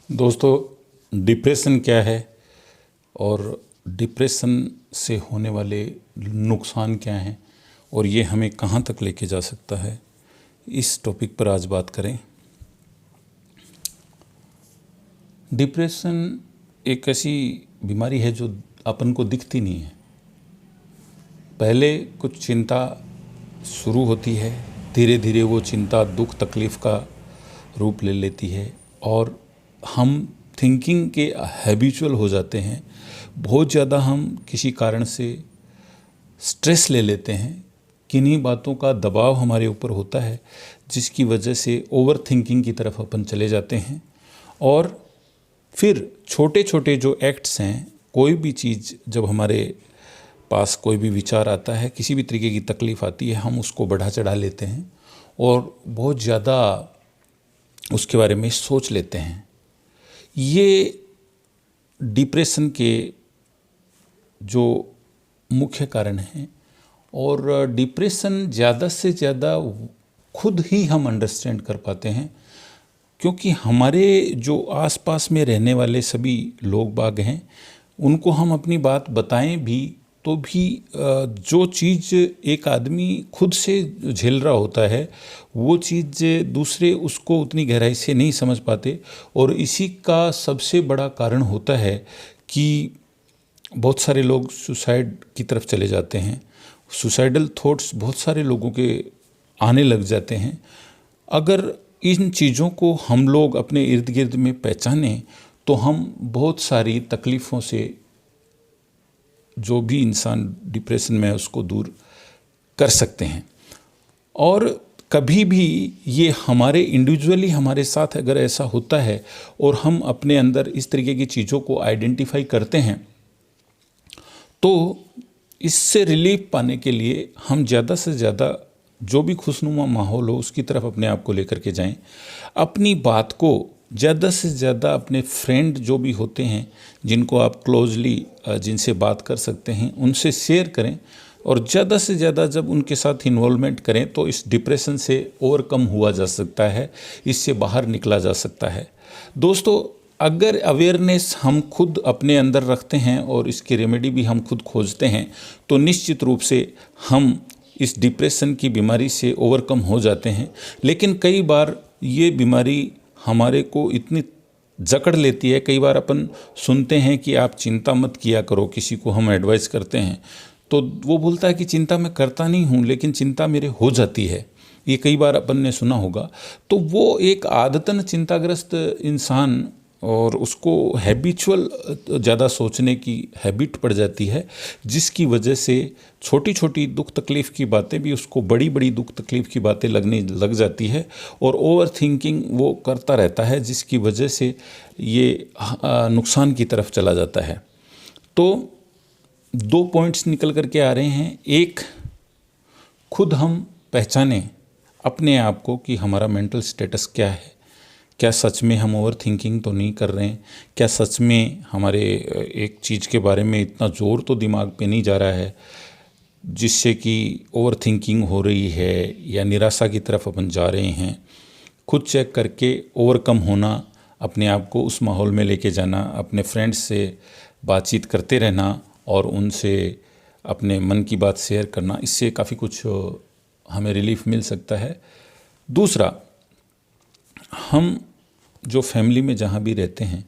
दोस्तों, डिप्रेशन क्या है और डिप्रेशन से होने वाले नुकसान क्या हैं और ये हमें कहाँ तक लेके जा सकता है, इस टॉपिक पर आज बात करें। डिप्रेशन एक ऐसी बीमारी है जो अपन को दिखती नहीं है। पहले कुछ चिंता शुरू होती है, धीरे धीरे वो चिंता दुख तकलीफ़ का रूप ले लेती है और हम थिंकिंग के हैबिचुअल हो जाते हैं। बहुत ज़्यादा हम किसी कारण से स्ट्रेस ले लेते हैं, किन्हीं बातों का दबाव हमारे ऊपर होता है जिसकी वजह से ओवर थिंकिंग की तरफ अपन चले जाते हैं। और फिर छोटे छोटे जो एक्ट्स हैं, कोई भी चीज़ जब हमारे पास कोई भी विचार आता है, किसी भी तरीके की तकलीफ़ आती है, हम उसको बढ़ा चढ़ा लेते हैं और बहुत ज़्यादा उसके बारे में सोच लेते हैं। ये डिप्रेशन के जो मुख्य कारण हैं और डिप्रेशन ज़्यादा से ज़्यादा खुद ही हम अंडरस्टैंड कर पाते हैं, क्योंकि हमारे जो आसपास में रहने वाले सभी लोग बाग हैं, उनको हम अपनी बात बताएं भी तो भी जो चीज़ एक आदमी खुद से झेल रहा होता है वो चीज़ दूसरे उसको उतनी गहराई से नहीं समझ पाते। और इसी का सबसे बड़ा कारण होता है कि बहुत सारे लोग सुसाइड की तरफ चले जाते हैं। सुसाइडल थॉट्स बहुत सारे लोगों के आने लग जाते हैं। अगर इन चीज़ों को हम लोग अपने इर्द गिर्द में पहचानें तो हम बहुत सारी तकलीफ़ों से, जो भी इंसान डिप्रेशन में है, उसको दूर कर सकते हैं। और कभी भी ये हमारे इंडिविजुअली हमारे साथ अगर ऐसा होता है और हम अपने अंदर इस तरीके की चीज़ों को आइडेंटिफाई करते हैं तो इससे रिलीफ पाने के लिए हम ज़्यादा से ज़्यादा जो भी खुशनुमा माहौल हो उसकी तरफ अपने आप को लेकर के जाएं। अपनी बात को ज़्यादा से ज़्यादा अपने फ्रेंड जो भी होते हैं, जिनको आप क्लोजली जिनसे बात कर सकते हैं, उनसे शेयर करें और ज़्यादा से ज़्यादा जब उनके साथ इन्वॉल्वमेंट करें तो इस डिप्रेशन से ओवरकम हुआ जा सकता है, इससे बाहर निकला जा सकता है। दोस्तों, अगर अवेयरनेस हम खुद अपने अंदर रखते हैं और इसकी रेमेडी भी हम खुद खोजते हैं तो निश्चित रूप से हम इस डिप्रेशन की बीमारी से ओवरकम हो जाते हैं। लेकिन कई बार ये बीमारी हमारे को इतनी जकड़ लेती है, कई बार अपन सुनते हैं कि आप चिंता मत किया करो, किसी को हम एडवाइस करते हैं तो वो बोलता है कि चिंता मैं करता नहीं हूँ, लेकिन चिंता मेरे हो जाती है। ये कई बार अपन ने सुना होगा। तो वो एक आदतन चिंताग्रस्त इंसान और उसको हैबिचुअल ज़्यादा सोचने की हैबिट पड़ जाती है, जिसकी वजह से छोटी छोटी दुख तकलीफ़ की बातें भी उसको बड़ी बड़ी दुख तकलीफ़ की बातें लगने लग जाती है और ओवर थिंकिंग वो करता रहता है, जिसकी वजह से ये नुकसान की तरफ चला जाता है। तो 2 पॉइंट्स निकल कर के आ रहे हैं। एक, खुद हम पहचानें अपने आप को कि हमारा मेंटल स्टेटस क्या है। क्या सच में हम ओवर थिंकिंग तो नहीं कर रहे हैं? क्या सच में हमारे एक चीज़ के बारे में इतना ज़ोर तो दिमाग पे नहीं जा रहा है जिससे कि ओवर थिंकिंग हो रही है, या निराशा की तरफ अपन जा रहे हैं? खुद चेक करके ओवरकम होना, अपने आप को उस माहौल में लेके जाना, अपने फ्रेंड्स से बातचीत करते रहना और उनसे अपने मन की बात शेयर करना, इससे काफ़ी कुछ हमें रिलीफ मिल सकता है। दूसरा, हम जो फैमिली में जहाँ भी रहते हैं,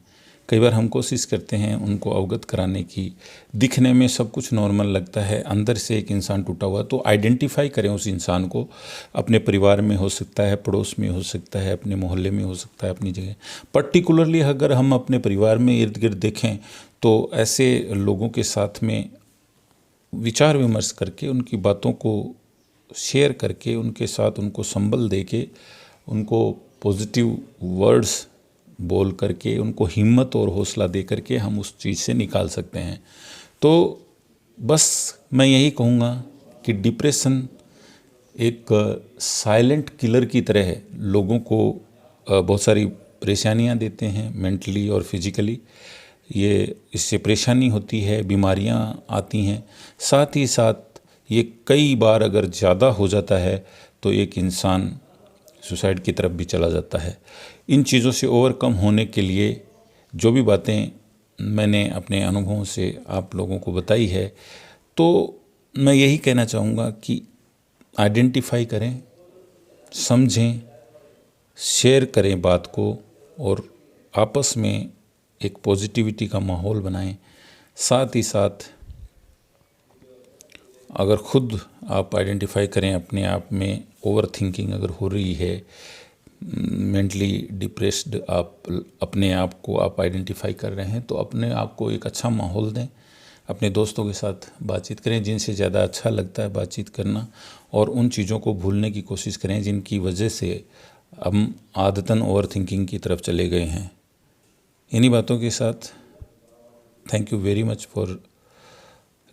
कई बार हम कोशिश करते हैं उनको अवगत कराने की। दिखने में सब कुछ नॉर्मल लगता है, अंदर से एक इंसान टूटा हुआ, तो आइडेंटिफाई करें उस इंसान को। अपने परिवार में हो सकता है, पड़ोस में हो सकता है, अपने मोहल्ले में हो सकता है, अपनी जगह। पर्टिकुलरली अगर हम अपने परिवार में इर्द गिर्द देखें तो ऐसे लोगों के साथ में विचार विमर्श करके, उनकी बातों को शेयर करके, उनके साथ उनको संबल दे के, उनको पॉजिटिव वर्ड्स बोल करके, उनको हिम्मत और हौसला दे करके हम उस चीज़ से निकाल सकते हैं। तो बस मैं यही कहूँगा कि डिप्रेशन एक साइलेंट किलर की तरह है, लोगों को बहुत सारी परेशानियाँ देते हैं मेंटली और फिजिकली। ये इससे परेशानी होती है, बीमारियाँ आती हैं, साथ ही साथ ये कई बार अगर ज़्यादा हो जाता है तो एक इंसान सुसाइड की तरफ भी चला जाता है। इन चीज़ों से ओवरकम होने के लिए जो भी बातें मैंने अपने अनुभवों से आप लोगों को बताई है, तो मैं यही कहना चाहूँगा कि आइडेंटिफाई करें, समझें, शेयर करें बात को और आपस में एक पॉजिटिविटी का माहौल बनाएं। साथ ही साथ अगर खुद आप आइडेंटिफाई करें अपने आप में ओवर थिंकिंग अगर हो रही है, मेंटली डिप्रेस्ड आप अपने आप को आप आइडेंटिफाई कर रहे हैं, तो अपने आप को एक अच्छा माहौल दें, अपने दोस्तों के साथ बातचीत करें जिनसे ज़्यादा अच्छा लगता है बातचीत करना, और उन चीज़ों को भूलने की कोशिश करें जिनकी वजह से हम आदतन ओवर थिंकिंग की तरफ चले गए हैं। इन्हीं बातों के साथ thank you very much for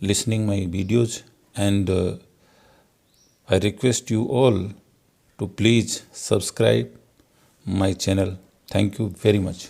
listening my videos, and I request you all to please subscribe my channel. Thank you very much.